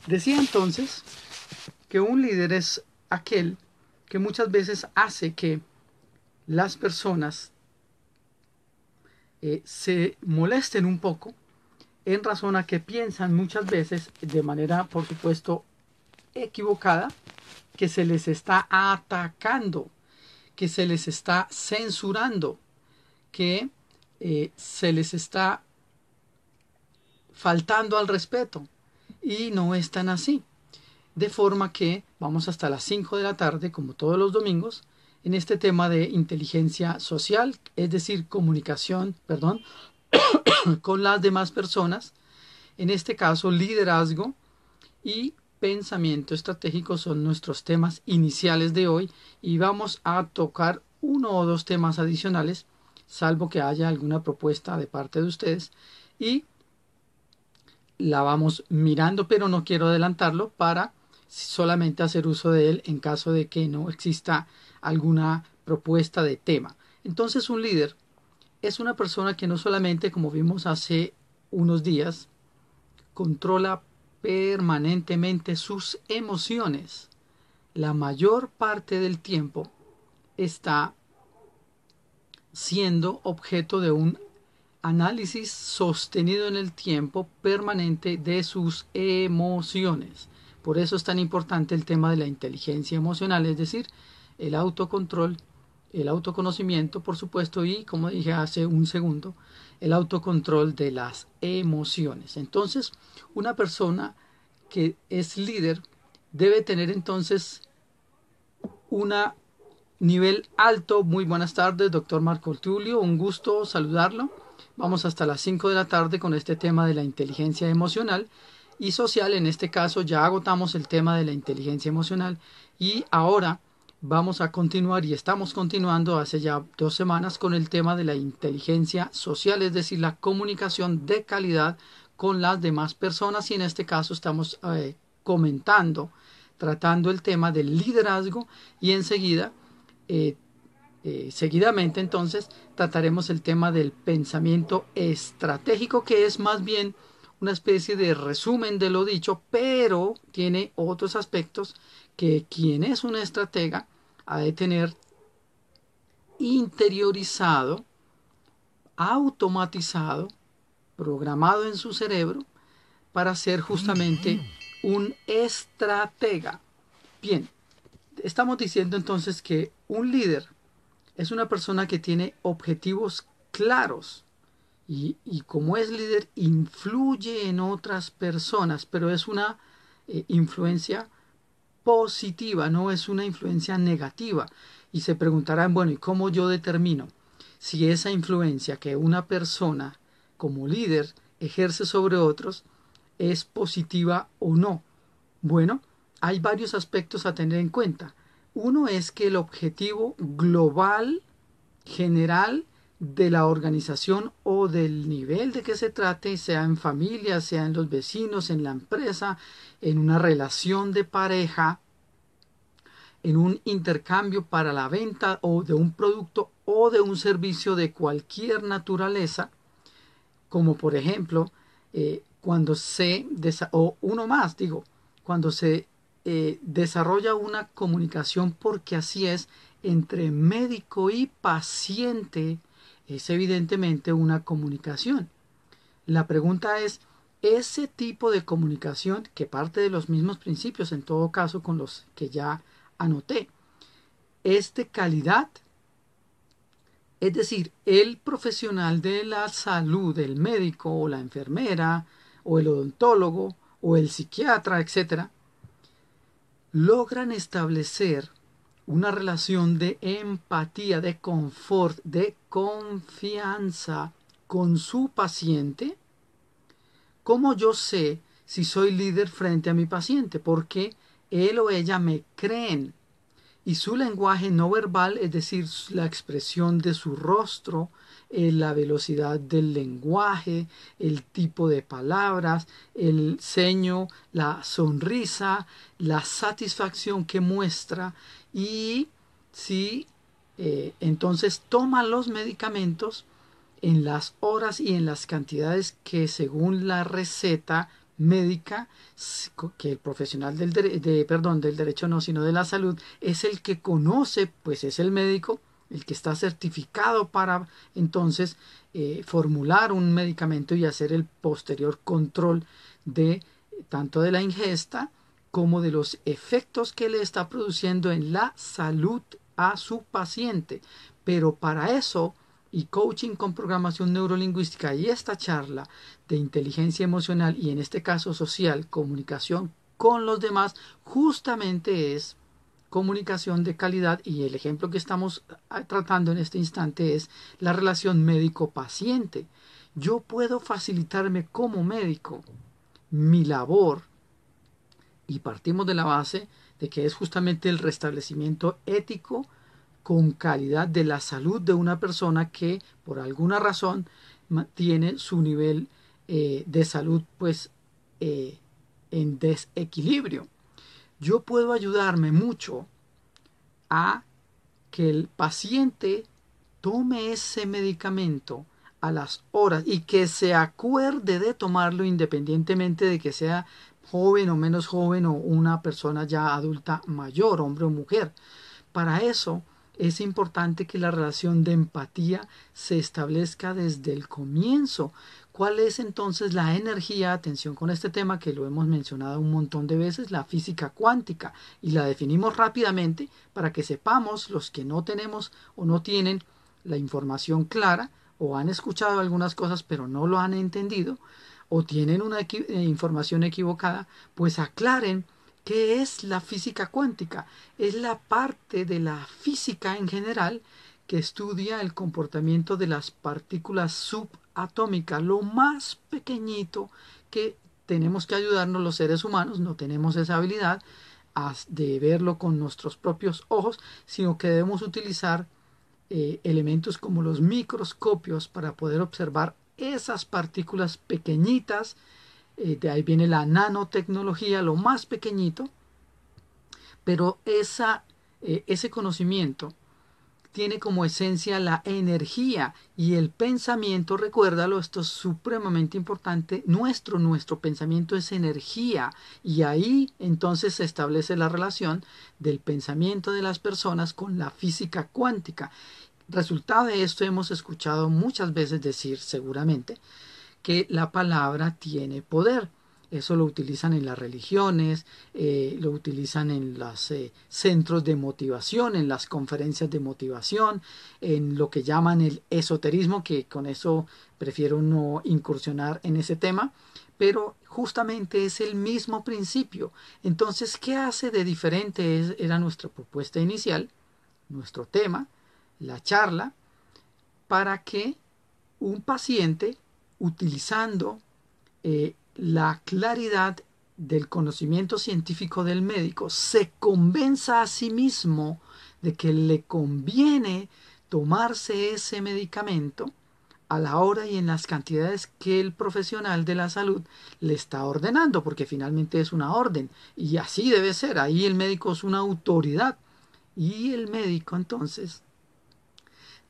Decía entonces que un líder es aquel que muchas veces hace que las personas se molesten un poco en razón a que piensan muchas veces de manera, por supuesto, equivocada, que se les está atacando, que se les está censurando, que se les está faltando al respeto. Y no es tan así. De forma que vamos hasta las 5 de la tarde, como todos los domingos, en este tema de inteligencia social, es decir, comunicación, con las demás personas. En este caso, liderazgo y pensamiento estratégico son nuestros temas iniciales de hoy y vamos a tocar uno o dos temas adicionales, salvo que haya alguna propuesta de parte de ustedes, y la vamos mirando, pero no quiero adelantarlo para solamente hacer uso de él en caso de que no exista alguna propuesta de tema. Entonces, un líder es una persona que no solamente, como vimos hace unos días, controla permanentemente sus emociones. La mayor parte del tiempo está siendo objeto de un análisis sostenido en el tiempo permanente de sus emociones. Por eso es tan importante el tema de la inteligencia emocional, es decir, el autocontrol, el autoconocimiento, por supuesto, y, como dije hace un segundo, el autocontrol de las emociones. Entonces, una persona que es líder debe tener entonces una nivel alto. Muy buenas tardes, doctor Marco Tulio, un gusto saludarlo. Vamos hasta las 5 de la tarde con este tema de la inteligencia emocional y social. En este caso ya agotamos el tema de la inteligencia emocional y ahora vamos a continuar y estamos continuando hace ya 2 semanas con el tema de la inteligencia social, es decir, la comunicación de calidad con las demás personas, y en este caso estamos tratando el tema del liderazgo, y enseguida seguidamente entonces trataremos el tema del pensamiento estratégico, que es más bien una especie de resumen de lo dicho, pero tiene otros aspectos que quien es un estratega ha de tener interiorizado, automatizado, programado en su cerebro para ser justamente un estratega. Bien, estamos diciendo entonces que un líder es una persona que tiene objetivos claros y como es líder influye en otras personas, pero es una influencia positiva, no es una influencia negativa. Y se preguntarán, bueno, ¿y cómo yo determino si esa influencia que una persona como líder ejerce sobre otros es positiva o no? Bueno, hay varios aspectos a tener en cuenta. Uno es que el objetivo global, general, de la organización o del nivel de que se trate, sea en familia, sea en los vecinos, en la empresa, en una relación de pareja, en un intercambio para la venta o de un producto o de un servicio de cualquier naturaleza, como por ejemplo cuando cuando se desarrolla una comunicación, porque así es, entre médico y paciente, es evidentemente una comunicación. La pregunta es, ese tipo de comunicación, que parte de los mismos principios en todo caso con los que ya anoté, ¿es de calidad? Es decir, el profesional de la salud, el médico o la enfermera o el odontólogo o el psiquiatra, etcétera, logran establecer una relación de empatía, de confort, de confianza con su paciente. ¿Cómo yo sé si soy líder frente a mi paciente? Porque él o ella me creen. Y su lenguaje no verbal, es decir, la expresión de su rostro, la velocidad del lenguaje, el tipo de palabras, el ceño, la sonrisa, la satisfacción que muestra, y si entonces toma los medicamentos en las horas y en las cantidades que según la receta médica, que el profesional del derecho no, sino de la salud, es el que conoce, pues es el médico, el que está certificado para entonces formular un medicamento y hacer el posterior control de tanto de la ingesta como de los efectos que le está produciendo en la salud a su paciente. Pero para eso, y coaching con programación neurolingüística y esta charla de inteligencia emocional y en este caso social, comunicación con los demás, justamente es comunicación de calidad, y el ejemplo que estamos tratando en este instante es la relación médico-paciente. Yo puedo facilitarme como médico mi labor y partimos de la base de que es justamente el restablecimiento ético con calidad de la salud de una persona que por alguna razón tiene su nivel de salud pues en desequilibrio. Yo puedo ayudarme mucho a que el paciente tome ese medicamento a las horas y que se acuerde de tomarlo independientemente de que sea joven o menos joven o una persona ya adulta mayor, hombre o mujer. Para eso es importante que la relación de empatía se establezca desde el comienzo. ¿Cuál es entonces la energía? Atención con este tema que lo hemos mencionado un montón de veces, la física cuántica, y la definimos rápidamente para que sepamos los que no tenemos o no tienen la información clara o han escuchado algunas cosas pero no lo han entendido o tienen una información equivocada, pues aclaren qué es la física cuántica. Es la parte de la física en general que estudia el comportamiento de las partículas subatómicas, lo más pequeñito que tenemos que ayudarnos los seres humanos, no tenemos esa habilidad de verlo con nuestros propios ojos, sino que debemos utilizar elementos como los microscopios para poder observar esas partículas pequeñitas. De ahí viene la nanotecnología, lo más pequeñito, pero ese conocimiento tiene como esencia la energía y el pensamiento. Recuérdalo, esto es supremamente importante. Nuestro pensamiento es energía, y ahí entonces se establece la relación del pensamiento de las personas con la física cuántica. Resultado de esto, hemos escuchado muchas veces decir seguramente que la palabra tiene poder. Eso lo utilizan en las religiones, lo utilizan en los centros de motivación, en las conferencias de motivación, en lo que llaman el esoterismo, que con eso prefiero no incursionar en ese tema, pero justamente es el mismo principio. Entonces, ¿qué hace de diferente? Era nuestra propuesta inicial, nuestro tema, la charla, para que un paciente, utilizando la claridad del conocimiento científico del médico, se convenza a sí mismo de que le conviene tomarse ese medicamento a la hora y en las cantidades que el profesional de la salud le está ordenando, porque finalmente es una orden y así debe ser. Ahí el médico es una autoridad, y el médico entonces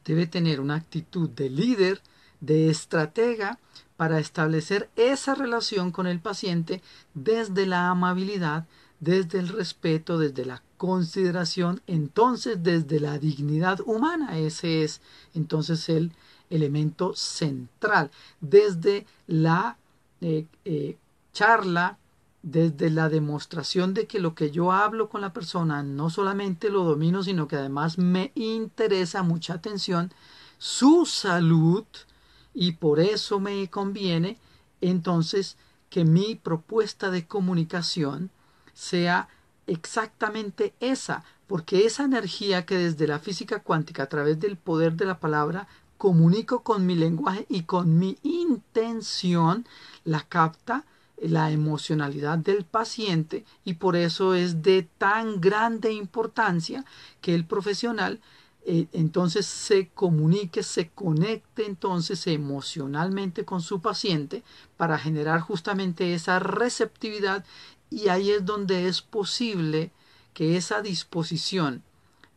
debe tener una actitud de líder, de estratega, para establecer esa relación con el paciente desde la amabilidad, desde el respeto, desde la consideración, entonces desde la dignidad humana. Ese es entonces el elemento central, desde la charla, desde la demostración de que lo que yo hablo con la persona no solamente lo domino, sino que además me interesa mucha atención su salud, y por eso me conviene entonces que mi propuesta de comunicación sea exactamente esa, porque esa energía que desde la física cuántica, a través del poder de la palabra, comunico con mi lenguaje y con mi intención, la capta la emocionalidad del paciente, y por eso es de tan grande importancia que el profesional entonces se comunique, se conecte entonces emocionalmente con su paciente para generar justamente esa receptividad, y ahí es donde es posible que esa disposición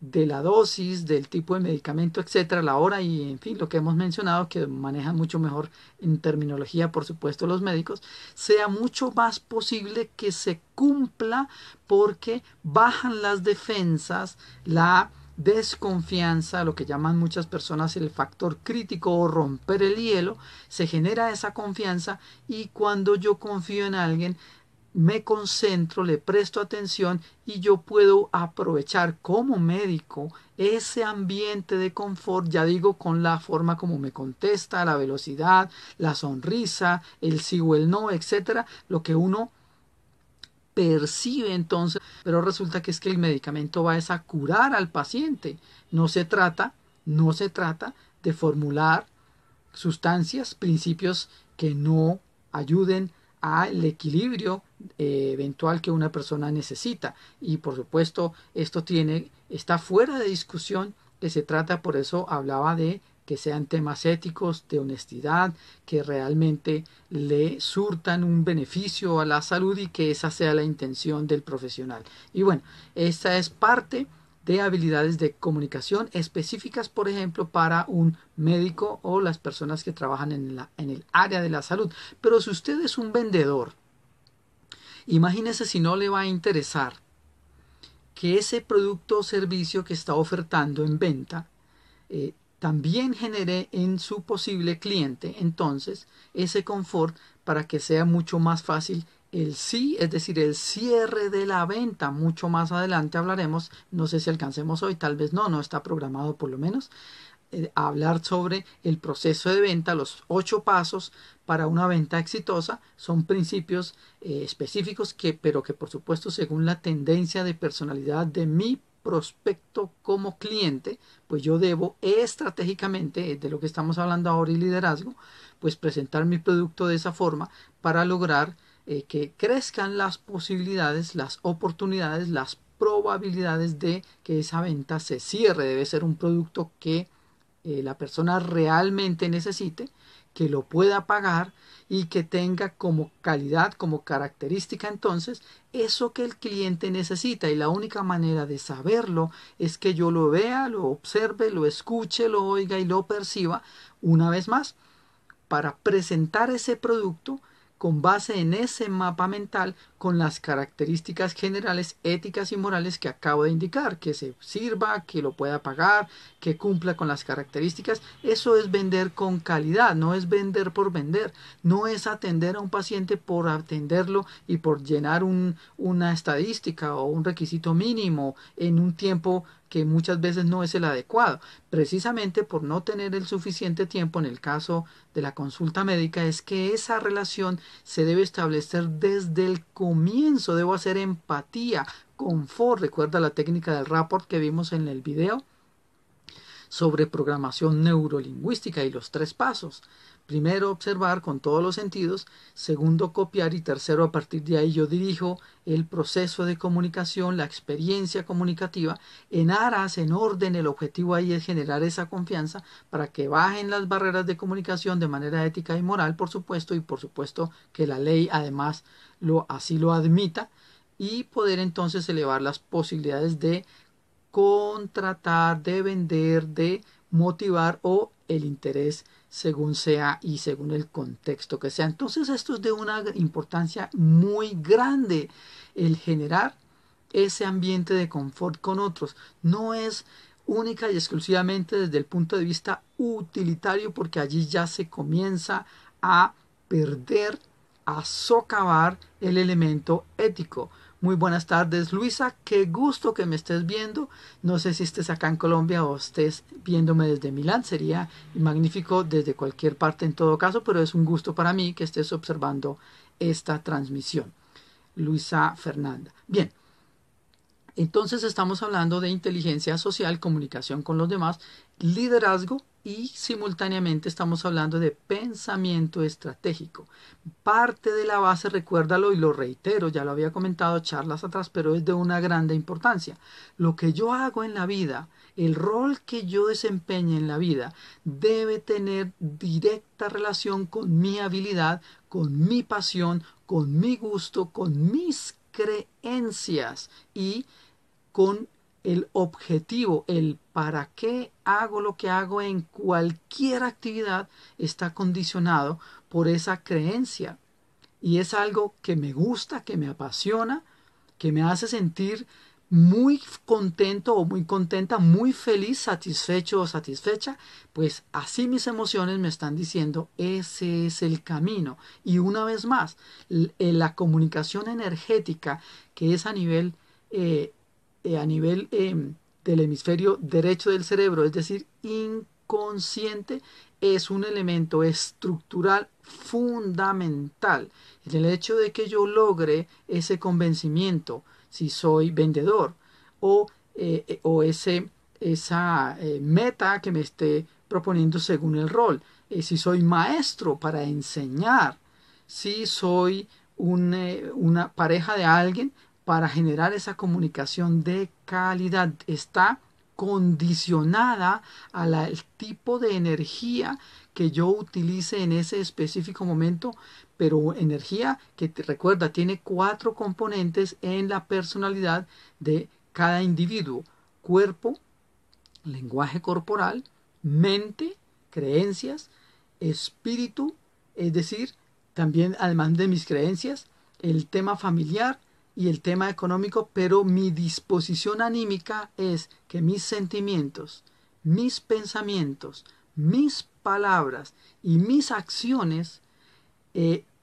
de la dosis, del tipo de medicamento, etcétera, la hora y en fin, lo que hemos mencionado, que manejan mucho mejor en terminología, por supuesto, los médicos, sea mucho más posible que se cumpla porque bajan las defensas, la desconfianza, lo que llaman muchas personas el factor crítico o romper el hielo, se genera esa confianza y cuando yo confío en alguien, me concentro, le presto atención y yo puedo aprovechar como médico ese ambiente de confort, ya digo, con la forma como me contesta, la velocidad, la sonrisa, el sí o el no, etcétera, lo que uno percibe entonces, pero resulta que es que el medicamento va a curar al paciente. No se trata de formular sustancias, principios que no ayuden al equilibrio eventual que una persona necesita. Y por supuesto, esto está fuera de discusión que se trata, por eso hablaba de que sean temas éticos, de honestidad, que realmente le surtan un beneficio a la salud y que esa sea la intención del profesional. Y bueno, esta es parte de habilidades de comunicación específicas, por ejemplo, para un médico o las personas que trabajan en el área de la salud. Pero si usted es un vendedor, imagínese si no le va a interesar que ese producto o servicio que está ofertando en venta también genere en su posible cliente entonces ese confort para que sea mucho más fácil el sí, es decir, el cierre de la venta. Mucho más adelante hablaremos, no sé si alcancemos hoy, tal vez no está programado por lo menos, a hablar sobre el proceso de venta, los 8 pasos para una venta exitosa. Son principios específicos pero que por supuesto según la tendencia de personalidad de mi prospecto como cliente, pues yo debo estratégicamente, de lo que estamos hablando ahora y liderazgo, pues presentar mi producto de esa forma para lograr que crezcan las posibilidades, las oportunidades, las probabilidades de que esa venta se cierre. Debe ser un producto que la persona realmente necesite, que lo pueda pagar y que tenga como calidad, como característica entonces eso que el cliente necesita. Y la única manera de saberlo es que yo lo vea, lo observe, lo escuche, lo oiga y lo perciba una vez más para presentar ese producto con base en ese mapa mental con las características generales éticas y morales que acabo de indicar, que se sirva, que lo pueda pagar, que cumpla con las características. Eso es vender con calidad, no es vender por vender, no es atender a un paciente por atenderlo y por llenar una estadística o un requisito mínimo en un tiempo que muchas veces no es el adecuado. Precisamente por no tener el suficiente tiempo en el caso de la consulta médica es que esa relación se debe establecer desde el comienzo. Debo hacer empatía, confort. Recuerda la técnica del rapport que vimos en el video sobre programación neurolingüística y los 3 pasos. Primero, observar con todos los sentidos. Segundo, copiar. Y tercero, a partir de ahí yo dirijo el proceso de comunicación, la experiencia comunicativa en aras, en orden. El objetivo ahí es generar esa confianza para que bajen las barreras de comunicación de manera ética y moral, por supuesto, y por supuesto que la ley además así lo admita, y poder entonces elevar las posibilidades de contratar, de vender, de motivar o el interés según sea y según el contexto que sea. Entonces esto es de una importancia muy grande, el generar ese ambiente de confort con otros. No es única y exclusivamente desde el punto de vista utilitario, porque allí ya se comienza a perder, a socavar el elemento ético. Muy buenas tardes, Luisa, qué gusto que me estés viendo. No sé si estés acá en Colombia o estés viéndome desde Milán, sería magnífico desde cualquier parte en todo caso, pero es un gusto para mí que estés observando esta transmisión. Luisa Fernanda. Bien, entonces estamos hablando de inteligencia social, comunicación con los demás, liderazgo y simultáneamente estamos hablando de pensamiento estratégico. Parte de la base, recuérdalo y lo reitero, ya lo había comentado charlas atrás, pero es de una grande importancia. Lo que yo hago en la vida, el rol que yo desempeñe en la vida, debe tener directa relación con mi habilidad, con mi pasión, con mi gusto, con mis creencias y con el objetivo, el para qué hago lo que hago en cualquier actividad está condicionado por esa creencia. Y es algo que me gusta, que me apasiona, que me hace sentir muy contento o muy contenta, muy feliz, satisfecho o satisfecha, pues así mis emociones me están diciendo, ese es el camino. Y una vez más, la comunicación energética, que es a nivel del hemisferio derecho del cerebro, es decir, inconsciente, es un elemento estructural fundamental. El hecho de que yo logre ese convencimiento, si soy vendedor, o esa meta que me esté proponiendo según el rol, si soy maestro para enseñar, si soy una pareja de alguien para generar esa comunicación de calidad, está condicionada al tipo de energía que yo utilice en ese específico momento, pero energía que recuerda tiene 4 componentes en la personalidad de cada individuo: cuerpo, lenguaje corporal, mente, creencias, espíritu, es decir, también además de mis creencias, el tema familiar y el tema económico, pero mi disposición anímica es que mis sentimientos, mis pensamientos, mis palabras y mis acciones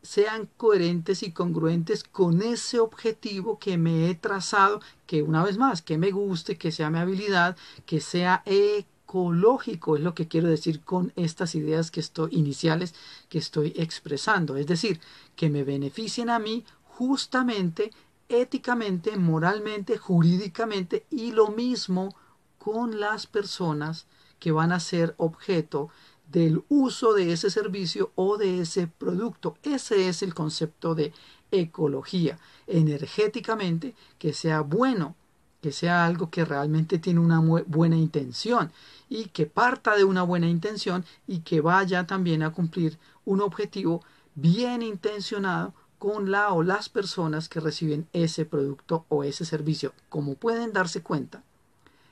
sean coherentes y congruentes con ese objetivo que me he trazado, que una vez más, que me guste, que sea mi habilidad, que sea ecológico, es lo que quiero decir con estas ideas iniciales que estoy expresando, es decir, que me beneficien a mí justamente, éticamente, moralmente, jurídicamente, y lo mismo con las personas que van a ser objeto del uso de ese servicio o de ese producto. Ese es el concepto de ecología. Energéticamente, que sea bueno, que sea algo que realmente tiene una buena intención y que parta de una buena intención y que vaya también a cumplir un objetivo bien intencionado con la o las personas que reciben ese producto o ese servicio. Como pueden darse cuenta,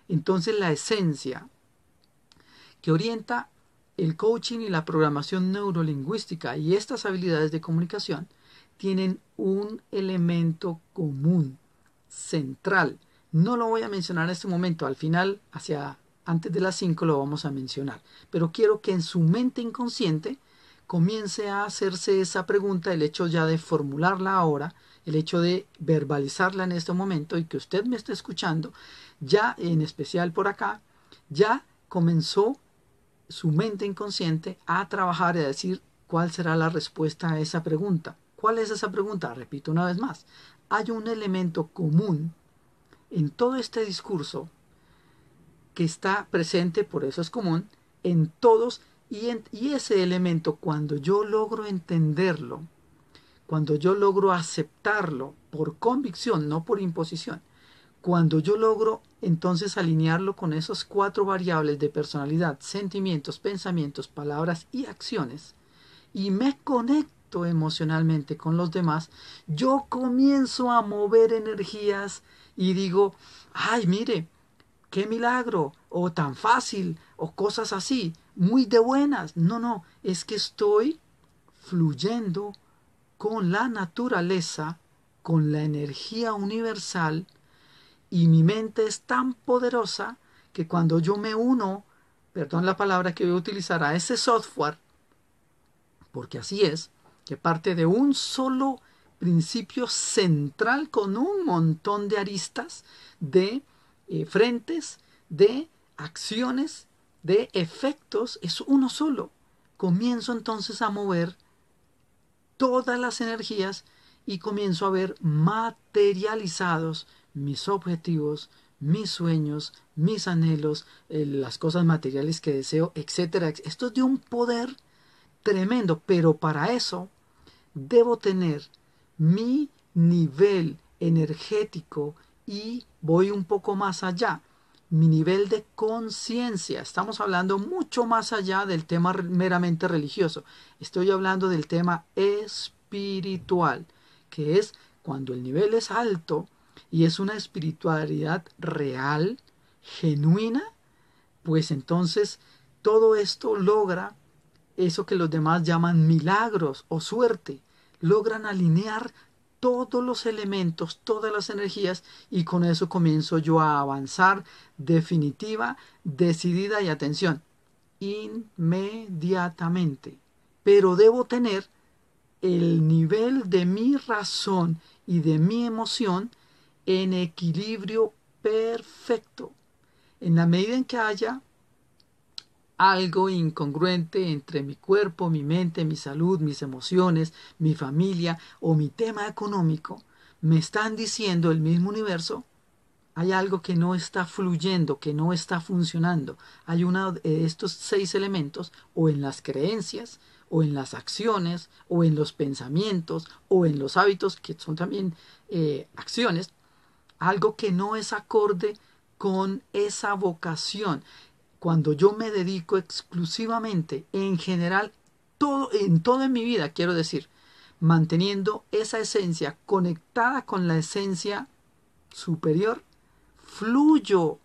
entonces la esencia que orienta el coaching y la programación neurolingüística y estas habilidades de comunicación tienen un elemento común, central. No lo voy a mencionar en este momento, al final, antes de las 5 lo vamos a mencionar, pero quiero que en su mente inconsciente comience a hacerse esa pregunta, el hecho ya de formularla ahora, el hecho de verbalizarla en este momento y que usted me esté escuchando, ya en especial por acá, ya comenzó su mente inconsciente a trabajar y a decir cuál será la respuesta a esa pregunta. ¿Cuál es esa pregunta? Repito una vez más. Hay un elemento común en todo este discurso que está presente, por eso es común, en todos, y ese elemento, cuando yo logro entenderlo, cuando yo logro aceptarlo por convicción, no por imposición, cuando yo logro entonces alinearlo con esos 4 variables de personalidad, sentimientos, pensamientos, palabras y acciones, y me conecto emocionalmente con los demás, yo comienzo a mover energías y digo, ay, mire, qué milagro, o tan fácil, o cosas así, muy de buenas. No, no, es que estoy fluyendo con la naturaleza, con la energía universal, y mi mente es tan poderosa que cuando yo me uno, perdón la palabra que voy a utilizar, a ese software, porque así es, que parte de un solo principio central con un montón de aristas, de frentes, de acciones, de efectos, es uno solo. Comienzo entonces a mover todas las energías y comienzo a ver materializados mis objetivos, mis sueños, mis anhelos, las cosas materiales que deseo, etcétera. Esto es de un poder tremendo, pero para eso debo tener mi nivel energético y voy un poco más allá, mi nivel de conciencia. Estamos hablando mucho más allá del tema meramente religioso. Estoy hablando del tema espiritual, que es cuando el nivel es alto, y es una espiritualidad real, genuina, pues entonces todo esto logra eso que los demás llaman milagros o suerte. Logran alinear todos los elementos, todas las energías, y con eso comienzo yo a avanzar definitiva, decidida y atención, inmediatamente. Pero debo tener el nivel de mi razón y de mi emoción en equilibrio perfecto. En la medida en que haya algo incongruente entre mi cuerpo, mi mente, mi salud, mis emociones, mi familia o mi tema económico, me están diciendo el mismo universo, hay algo que no está fluyendo, que no está funcionando. Hay uno de estos 6 elementos, o en las creencias, o en las acciones, o en los pensamientos, o en los hábitos, que son también acciones, algo que no es acorde con esa vocación. Cuando yo me dedico exclusivamente, en general, en todo en mi vida, quiero decir, manteniendo esa esencia conectada con la esencia superior, fluyo,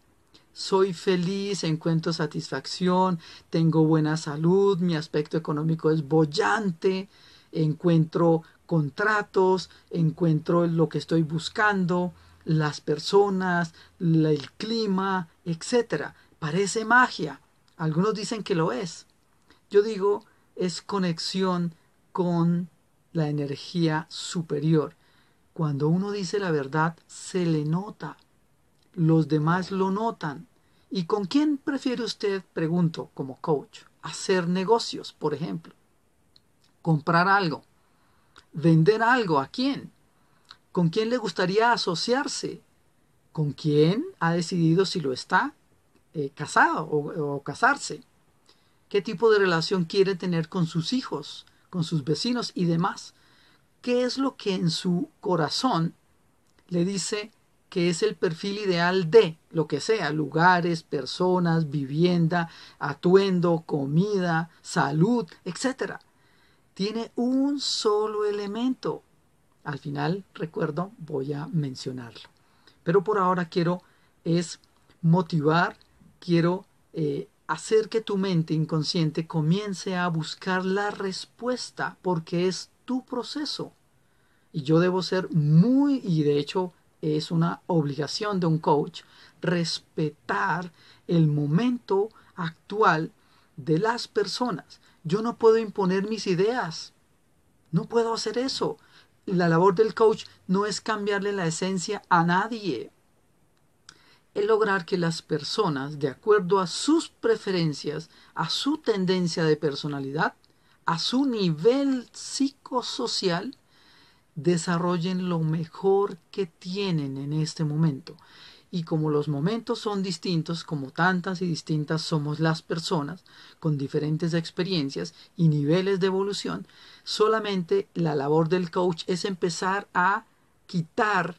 soy feliz, encuentro satisfacción, tengo buena salud, mi aspecto económico es boyante, encuentro contratos, encuentro lo que estoy buscando, las personas, el clima, etcétera. Parece magia. Algunos dicen que lo es. Yo digo, es conexión con la energía superior. Cuando uno dice la verdad, se le nota. Los demás lo notan. ¿Y con quién prefiere usted, pregunto, como coach, hacer negocios, por ejemplo? Comprar algo, vender algo, ¿a quién? ¿Con quién le gustaría asociarse? ¿Con quién ha decidido si lo está casado o casarse? ¿Qué tipo de relación quiere tener con sus hijos, con sus vecinos y demás? ¿Qué es lo que en su corazón le dice que es el perfil ideal de lo que sea, lugares, personas, vivienda, atuendo, comida, salud, etcétera? Tiene un solo elemento. Al final, recuerdo, voy a mencionarlo. Pero por ahora quiero es motivar, quiero hacer que tu mente inconsciente comience a buscar la respuesta, porque es tu proceso. Y yo debo ser y de hecho es una obligación de un coach, respetar el momento actual de las personas. Yo no puedo imponer mis ideas, no puedo hacer eso. La labor del coach no es cambiarle la esencia a nadie. Es lograr que las personas, de acuerdo a sus preferencias, a su tendencia de personalidad, a su nivel psicosocial, desarrollen lo mejor que tienen en este momento. Y como los momentos son distintos, como tantas y distintas somos las personas, con diferentes experiencias y niveles de evolución, solamente la labor del coach es empezar a quitar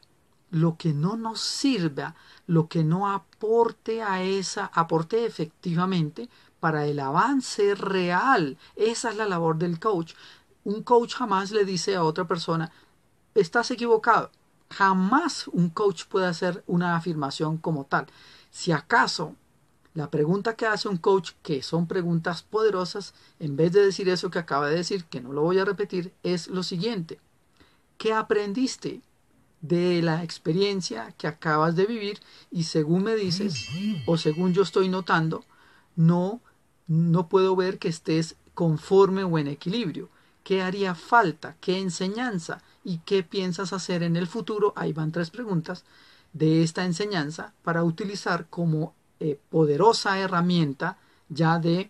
lo que no nos sirva, lo que no aporte efectivamente para el avance real. Esa es la labor del coach. Un coach jamás le dice a otra persona, estás equivocado. Jamás un coach puede hacer una afirmación como tal. Si acaso la pregunta que hace un coach, que son preguntas poderosas, en vez de decir eso que acaba de decir, que no lo voy a repetir, es lo siguiente. ¿Qué aprendiste de la experiencia que acabas de vivir? Y según me dices, o según yo estoy notando, no puedo ver que estés conforme o en equilibrio. ¿Qué haría falta? ¿Qué enseñanza? ¿Y qué piensas hacer en el futuro? Ahí van 3 preguntas de esta enseñanza para utilizar como poderosa herramienta ya de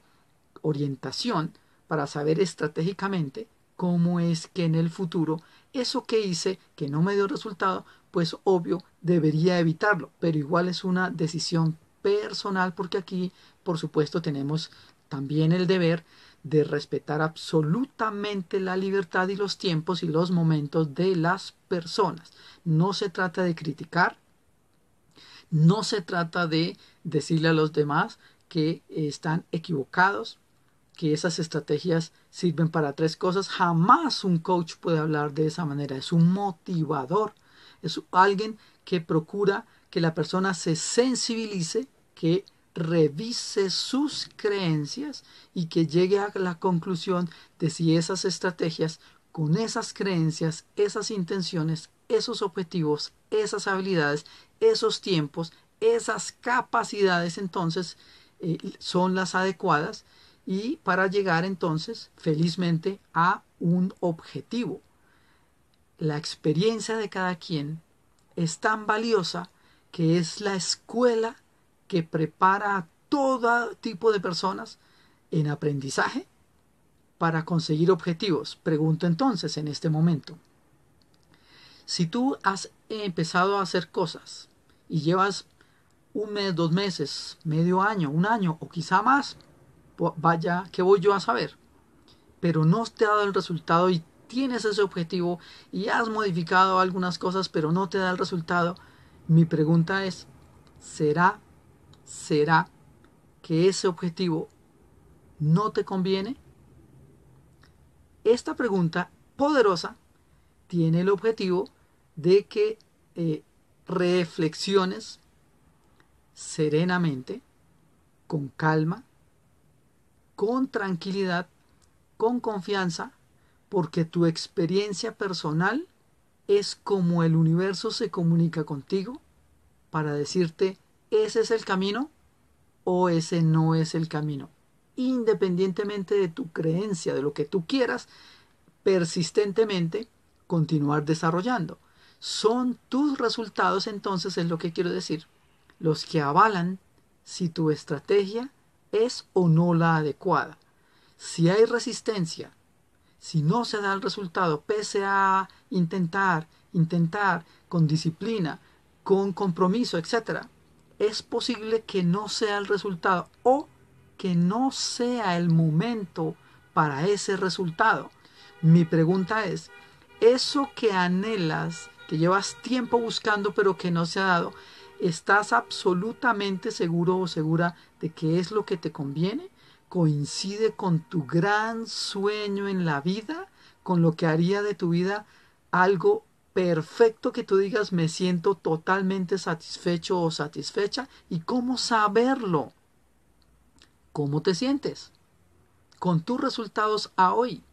orientación para saber estratégicamente cómo es que en el futuro eso que hice que no me dio resultado, pues obvio debería evitarlo, pero igual es una decisión personal porque aquí por supuesto tenemos también el deber de respetar absolutamente la libertad y los tiempos y los momentos de las personas. No se trata de criticar, no se trata de decirle a los demás que están equivocados, que esas estrategias sirven para tres cosas. Jamás un coach puede hablar de esa manera. Es un motivador. Es alguien que procura que la persona se sensibilice, que revise sus creencias y que llegue a la conclusión de si esas estrategias, con esas creencias, esas intenciones, esos objetivos, esas habilidades, esos tiempos, esas capacidades, entonces son las adecuadas, y para llegar entonces felizmente a un objetivo. La experiencia de cada quien es tan valiosa que es la escuela que prepara a todo tipo de personas en aprendizaje para conseguir objetivos. Pregunto entonces en este momento, si tú has empezado a hacer cosas y llevas un mes, 2 meses, medio año, un año o quizá más, vaya, ¿qué voy yo a saber? Pero no te ha dado el resultado y tienes ese objetivo y has modificado algunas cosas, pero no te da el resultado. Mi pregunta es, ¿será que ese objetivo no te conviene? Esta pregunta poderosa tiene el objetivo de que reflexiones serenamente, con calma, con tranquilidad, con confianza, porque tu experiencia personal es como el universo se comunica contigo para decirte, ese es el camino o ese no es el camino. Independientemente de tu creencia, de lo que tú quieras persistentemente continuar desarrollando. Son tus resultados, entonces, es lo que quiero decir, los que avalan si tu estrategia es o no la adecuada. Si hay resistencia, si no se da el resultado, pese a intentar, con disciplina, con compromiso, etc., es posible que no sea el resultado o que no sea el momento para ese resultado. Mi pregunta es, eso que anhelas, que llevas tiempo buscando pero que no se ha dado, ¿estás absolutamente seguro o segura de que es lo que te conviene? ¿Coincide con tu gran sueño en la vida? ¿Con lo que haría de tu vida algo perfecto que tú digas me siento totalmente satisfecho o satisfecha? ¿Y cómo saberlo? ¿Cómo te sientes con tus resultados a hoy?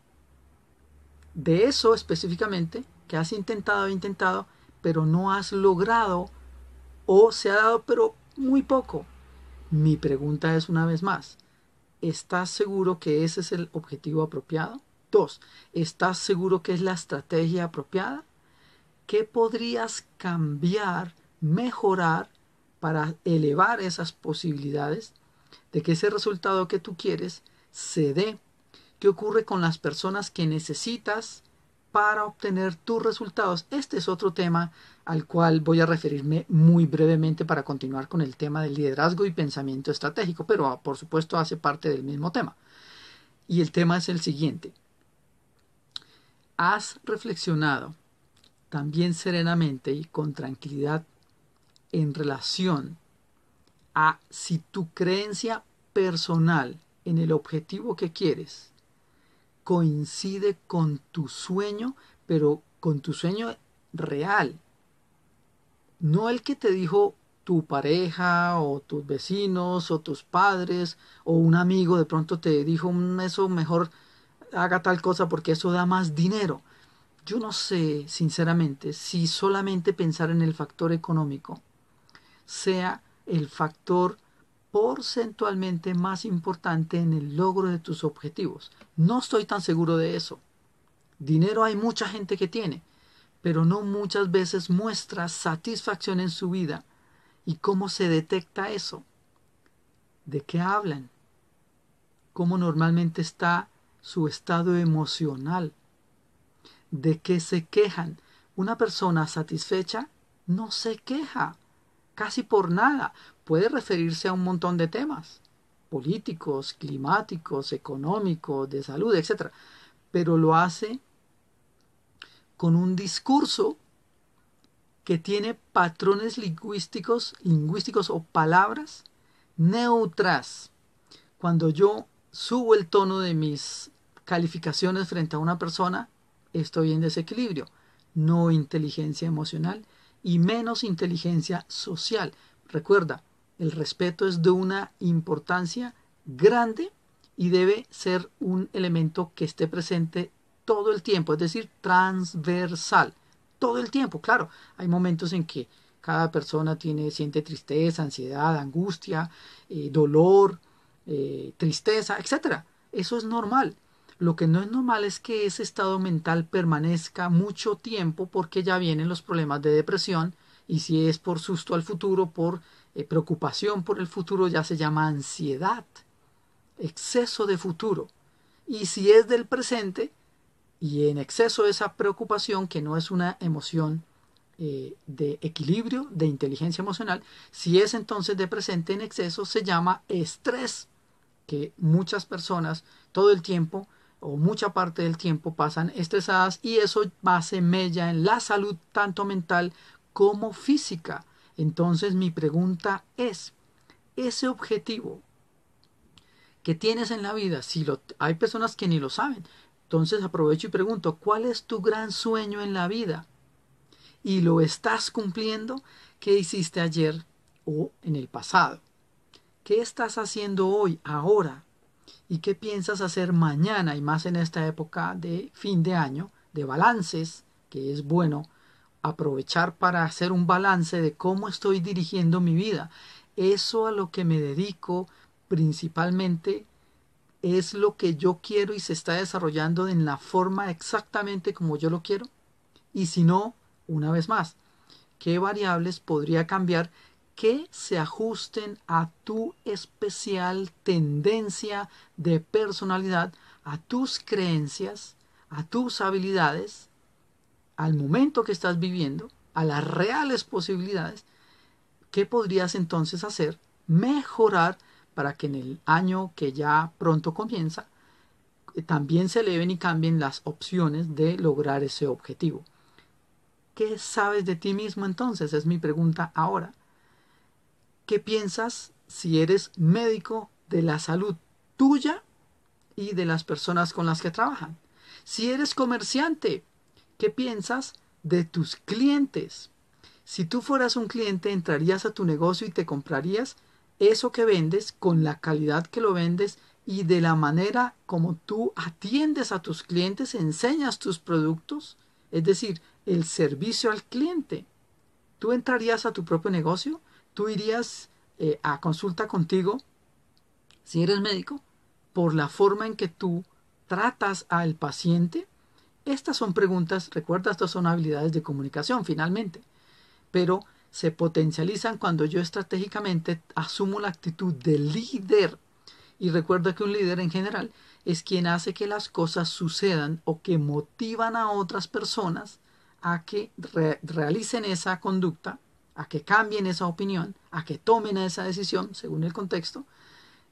De eso específicamente que has intentado, pero no has logrado o se ha dado pero muy poco. Mi pregunta es una vez más, ¿estás seguro que ese es el objetivo apropiado? 2. ¿Estás seguro que es la estrategia apropiada? ¿Qué podrías cambiar, mejorar para elevar esas posibilidades de que ese resultado que tú quieres se dé? ¿Qué ocurre con las personas que necesitas para obtener tus resultados? Este es otro tema al cual voy a referirme muy brevemente para continuar con el tema del liderazgo y pensamiento estratégico, pero por supuesto hace parte del mismo tema. Y el tema es el siguiente. ¿Has reflexionado también serenamente y con tranquilidad en relación a si tu creencia personal en el objetivo que quieres coincide con tu sueño, pero con tu sueño real? No el que te dijo tu pareja o tus vecinos o tus padres o un amigo de pronto te dijo eso mejor haga tal cosa porque eso da más dinero. Yo no sé, sinceramente, si solamente pensar en el factor económico sea el factor porcentualmente más importante en el logro de tus objetivos. No estoy tan seguro de eso. Dinero hay mucha gente que tiene, pero no muchas veces muestra satisfacción en su vida. ¿Y cómo se detecta eso? ¿De qué hablan? ¿Cómo normalmente está su estado emocional? ¿De qué se quejan? Una persona satisfecha no se queja casi por nada. Puede referirse a un montón de temas políticos, climáticos, económicos, de salud, etc. Pero lo hace con un discurso que tiene patrones lingüísticos o palabras neutras. Cuando yo subo el tono de mis calificaciones frente a una persona, estoy en desequilibrio. No inteligencia emocional y menos inteligencia social. Recuerda, el respeto es de una importancia grande y debe ser un elemento que esté presente todo el tiempo, es decir, transversal. Todo el tiempo, claro. Hay momentos en que cada persona siente tristeza, ansiedad, angustia, dolor, tristeza, etcétera. Eso es normal. Lo que no es normal es que ese estado mental permanezca mucho tiempo porque ya vienen los problemas de depresión y si es por susto al futuro, por preocupación por el futuro, ya se llama ansiedad, exceso de futuro. Y si es del presente y en exceso de esa preocupación, que no es una emoción de equilibrio, de inteligencia emocional, si es entonces de presente en exceso, se llama estrés, que muchas personas todo el tiempo o mucha parte del tiempo pasan estresadas y eso hace mella en la salud tanto mental como física. Entonces mi pregunta es, ese objetivo que tienes en la vida, hay personas que ni lo saben, entonces aprovecho y pregunto, ¿cuál es tu gran sueño en la vida? ¿Y lo estás cumpliendo? ¿Qué hiciste ayer o en el pasado? ¿Qué estás haciendo hoy, ahora? ¿Y qué piensas hacer mañana? Y más en esta época de fin de año, de balances, que es bueno aprovechar para hacer un balance de cómo estoy dirigiendo mi vida. Eso a lo que me dedico principalmente es lo que yo quiero y se está desarrollando en la forma exactamente como yo lo quiero. Y si no, una vez más, ¿qué variables podría cambiar que se ajusten a tu especial tendencia de personalidad, a tus creencias, a tus habilidades, al momento que estás viviendo, a las reales posibilidades? ¿Qué podrías entonces hacer? Mejorar para que en el año que ya pronto comienza, también se eleven y cambien las opciones de lograr ese objetivo. ¿Qué sabes de ti mismo entonces? Es mi pregunta ahora. ¿Qué piensas si eres médico de la salud tuya y de las personas con las que trabajan? Si eres comerciante, ¿qué piensas de tus clientes? Si tú fueras un cliente, entrarías a tu negocio y te comprarías eso que vendes con la calidad que lo vendes y de la manera como tú atiendes a tus clientes, enseñas tus productos, es decir, el servicio al cliente. ¿Tú entrarías a tu propio negocio? ¿Tú irías a consulta contigo, si eres médico, por la forma en que tú tratas al paciente? Estas son preguntas, recuerda, estas son habilidades de comunicación finalmente, pero se potencializan cuando yo estratégicamente asumo la actitud de líder. Y recuerda que un líder en general es quien hace que las cosas sucedan o que motivan a otras personas a que realicen esa conducta, a que cambien esa opinión, a que tomen esa decisión, según el contexto,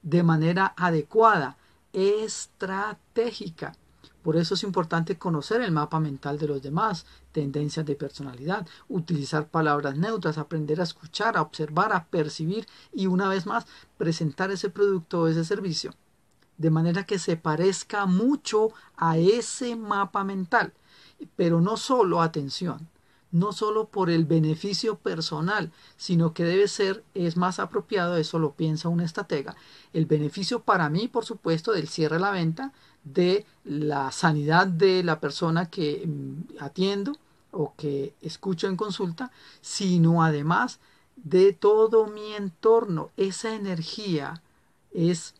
de manera adecuada, estratégica. Por eso es importante conocer el mapa mental de los demás, tendencias de personalidad, utilizar palabras neutras, aprender a escuchar, a observar, a percibir y una vez más presentar ese producto o ese servicio de manera que se parezca mucho a ese mapa mental. Pero no solo, atención, no solo por el beneficio personal, sino que debe ser, es más apropiado, eso lo piensa un estratega, el beneficio para mí, por supuesto, del cierre de la venta, de la sanidad de la persona que atiendo o que escucho en consulta, sino además de todo mi entorno. Esa energía es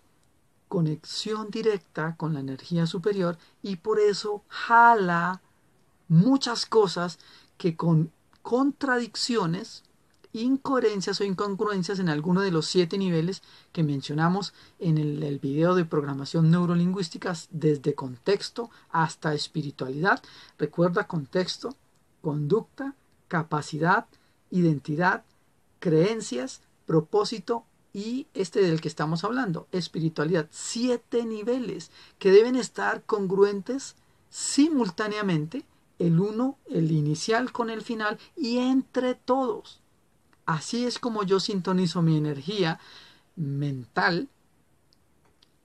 conexión directa con la energía superior y por eso jala muchas cosas que con contradicciones, incoherencias o incongruencias en alguno de los 7 niveles que mencionamos en el video de programación neurolingüística, desde contexto hasta espiritualidad. Recuerda: contexto, conducta, capacidad, identidad, creencias, propósito y este del que estamos hablando, espiritualidad. 7 niveles que deben estar congruentes simultáneamente, el inicial con el final y entre todos. Así es como yo sintonizo mi energía mental,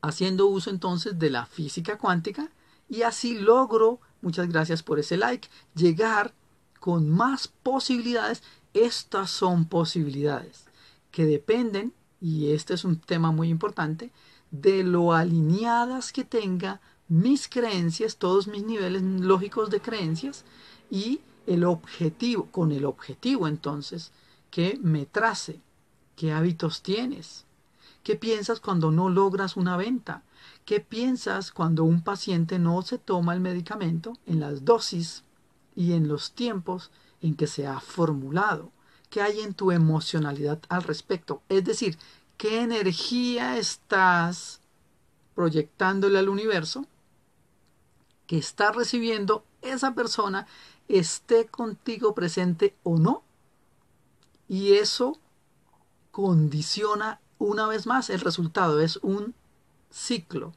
haciendo uso entonces de la física cuántica Y así logro, muchas gracias por ese like, llegar con más posibilidades. Estas son posibilidades que dependen, y este es un tema muy importante, de lo alineadas que tenga mis creencias, todos mis niveles lógicos de creencias, y el objetivo, con el objetivo entonces que me trace. ¿Qué hábitos tienes? ¿Qué piensas cuando no logras una venta? ¿Qué piensas cuando un paciente no se toma el medicamento en las dosis y en los tiempos en que se ha formulado? ¿Qué hay en tu emocionalidad al respecto? Es decir, ¿qué energía estás proyectándole al universo que está recibiendo esa persona, esté contigo presente o no? Y eso condiciona una vez más el resultado. Es un ciclo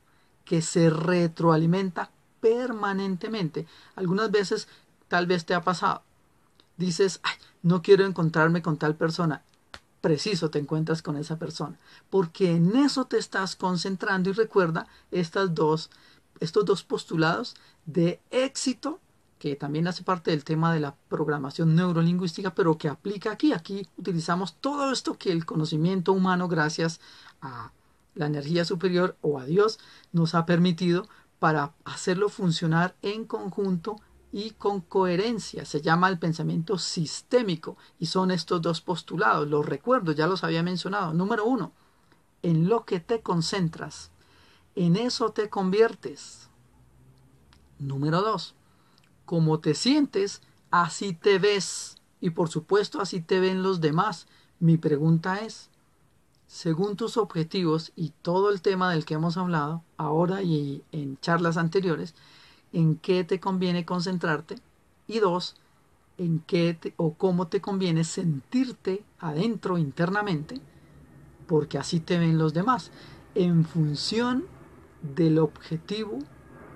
que se retroalimenta permanentemente. Algunas veces tal vez te ha pasado. Dices, ay, no quiero encontrarme con tal persona. Preciso te encuentras con esa persona. Porque en eso te estás concentrando. Y recuerda estos dos postulados de éxito, que también hace parte del tema de la programación neurolingüística, pero que aplica aquí. Aquí utilizamos todo esto que el conocimiento humano, gracias a la energía superior o a Dios, nos ha permitido para hacerlo funcionar en conjunto y con coherencia. Se llama el pensamiento sistémico y son estos dos postulados. Los recuerdo, ya los había mencionado. Número 1, en lo que te concentras, en eso te conviertes. Número 2, como te sientes, así te ves. Y por supuesto, así te ven los demás. Mi pregunta es, según tus objetivos y todo el tema del que hemos hablado ahora y en charlas anteriores, ¿en qué te conviene concentrarte? Y 2, en qué o cómo te conviene sentirte adentro internamente, porque así te ven los demás, en función del objetivo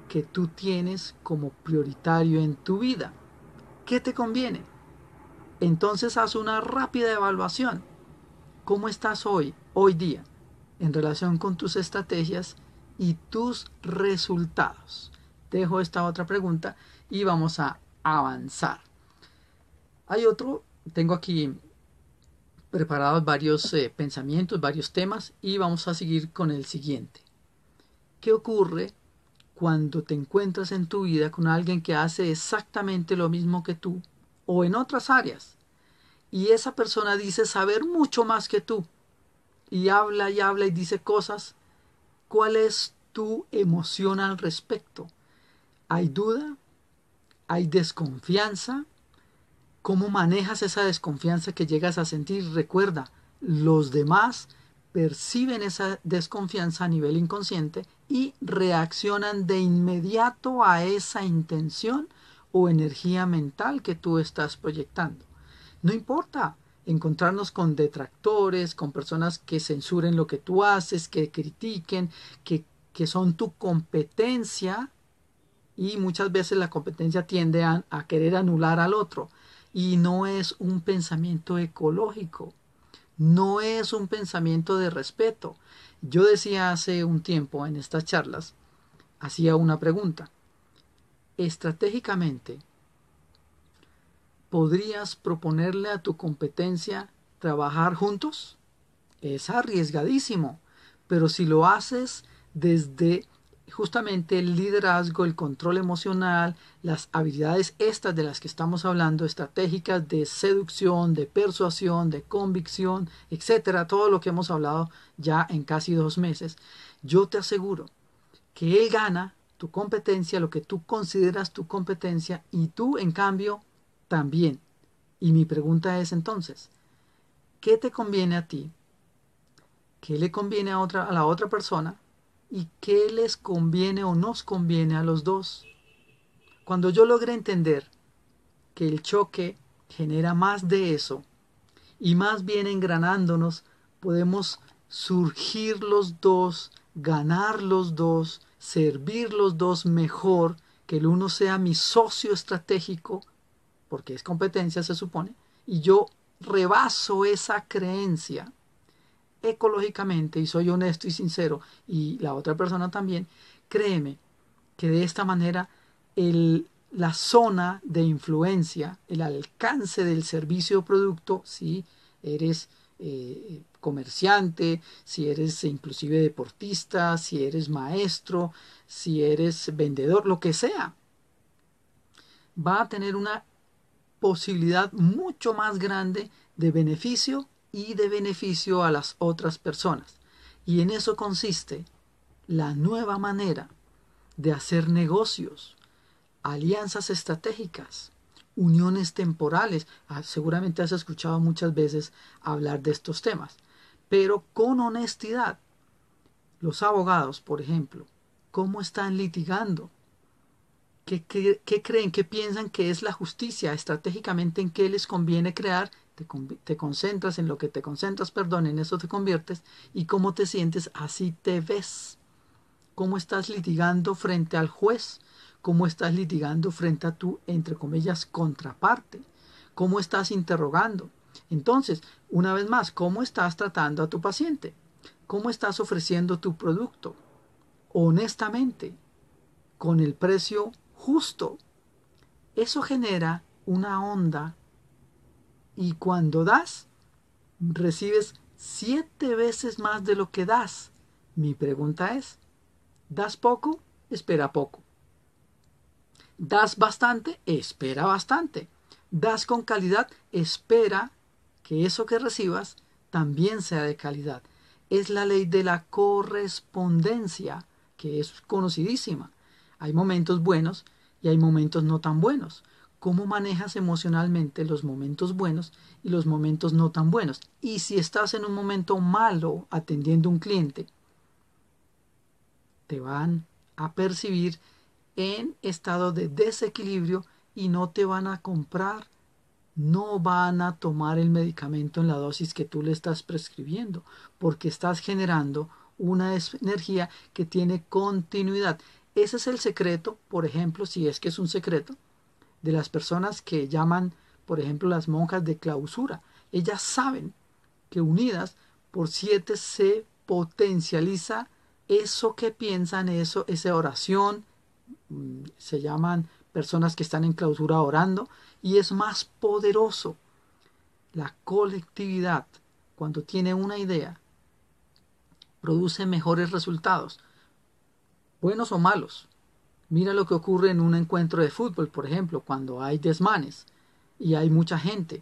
que tú tienes como prioritario en tu vida. ¿Qué te conviene? Entonces haz una rápida evaluación. ¿Cómo estás hoy día, en relación con tus estrategias y tus resultados? Dejo esta otra pregunta y vamos a avanzar. Tengo aquí preparados varios pensamientos, varios temas, y vamos a seguir con el siguiente. ¿Qué ocurre cuando te encuentras en tu vida con alguien que hace exactamente lo mismo que tú o en otras áreas? Y esa persona dice saber mucho más que tú y habla y dice cosas. ¿Cuál es tu emoción al respecto? ¿Hay duda? ¿Hay desconfianza? ¿Cómo manejas esa desconfianza que llegas a sentir? Recuerda, los demás perciben esa desconfianza a nivel inconsciente y reaccionan de inmediato a esa intención o energía mental que tú estás proyectando. No importa encontrarnos con detractores, con personas que censuren lo que tú haces, que critiquen, que son tu competencia, y muchas veces la competencia tiende a querer anular al otro. Y no es un pensamiento ecológico, no es un pensamiento de respeto. Yo decía hace un tiempo en estas charlas, hacía una pregunta. Estratégicamente, ¿podrías proponerle a tu competencia trabajar juntos? Es arriesgadísimo, pero si lo haces desde justamente el liderazgo, el control emocional, las habilidades estas de las que estamos hablando, estratégicas de seducción, de persuasión, de convicción, etcétera, todo lo que hemos hablado ya en casi 2 meses, yo te aseguro que él gana tu competencia, lo que tú consideras tu competencia, y tú en cambio también. Y mi pregunta es entonces, ¿qué te conviene a ti? ¿Qué le conviene a la otra persona? ¿Y qué les conviene o nos conviene a los dos? Cuando yo logré entender que el choque genera más de eso, y más bien engranándonos podemos surgir los dos, ganar los dos, servir los dos mejor, que el uno sea mi socio estratégico, porque es competencia se supone, y yo rebaso esa creencia ecológicamente y soy honesto y sincero, y la otra persona también, créeme que de esta manera la zona de influencia, el alcance del servicio o producto, si eres comerciante, si eres inclusive deportista, si eres maestro, si eres vendedor, lo que sea, va a tener una posibilidad mucho más grande de beneficio y de beneficio a las otras personas. Y en eso consiste la nueva manera de hacer negocios, alianzas estratégicas, uniones temporales. Seguramente has escuchado muchas veces hablar de estos temas, pero con honestidad. Los abogados, por ejemplo, ¿cómo están litigando? ¿Qué creen? ¿Qué piensan que es la justicia? Estratégicamente, ¿en qué les conviene crear? Te concentras en lo que te concentras, perdón, en eso te conviertes. ¿Y cómo te sientes? Así te ves. ¿Cómo estás litigando frente al juez? ¿Cómo estás litigando frente a tu, entre comillas, contraparte? ¿Cómo estás interrogando? Entonces, una vez más, ¿cómo estás tratando a tu paciente? ¿Cómo estás ofreciendo tu producto? Honestamente, con el precio justo. Eso genera una onda y cuando das, recibes 7 veces más de lo que das. Mi pregunta es, ¿das poco? Espera poco. ¿Das bastante? Espera bastante. ¿Das con calidad? Espera que eso que recibas también sea de calidad. Es la ley de la correspondencia, que es conocidísima. Hay momentos buenos y hay momentos no tan buenos. ¿Cómo manejas emocionalmente los momentos buenos y los momentos no tan buenos? Y si estás en un momento malo atendiendo a un cliente, te van a percibir en estado de desequilibrio y no te van a comprar, no van a tomar el medicamento en la dosis que tú le estás prescribiendo, porque estás generando una energía que tiene continuidad. Ese es el secreto, por ejemplo, si es que es un secreto, de las personas que llaman, por ejemplo, las monjas de clausura. Ellas saben que unidas por 7 se potencializa eso que piensan, esa oración, se llaman personas que están en clausura orando, y es más poderoso. La colectividad, cuando tiene una idea, produce mejores resultados, buenos o malos. Mira lo que ocurre en un encuentro de fútbol, por ejemplo, cuando hay desmanes y hay mucha gente.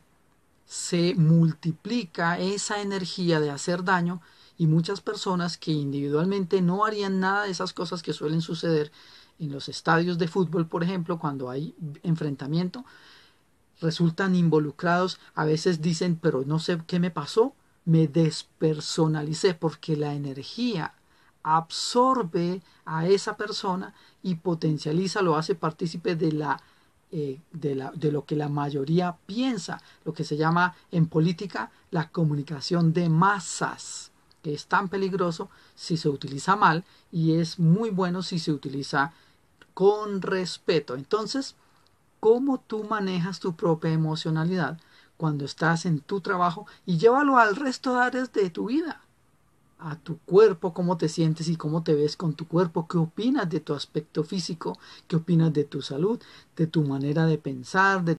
Se multiplica esa energía de hacer daño y muchas personas que individualmente no harían nada de esas cosas que suelen suceder en los estadios de fútbol, por ejemplo, cuando hay enfrentamiento, resultan involucrados. A veces dicen, pero no sé qué me pasó, me despersonalicé, porque la energía absorbe a esa persona y potencializa, lo hace partícipe de lo que la mayoría piensa, lo que se llama en política la comunicación de masas, que es tan peligroso si se utiliza mal y es muy bueno si se utiliza con respeto. Entonces, ¿cómo tú manejas tu propia emocionalidad cuando estás en tu trabajo? Y llévalo al resto de áreas de tu vida. A tu cuerpo, cómo te sientes y cómo te ves con tu cuerpo, qué opinas de tu aspecto físico, qué opinas de tu salud, de tu manera de pensar, de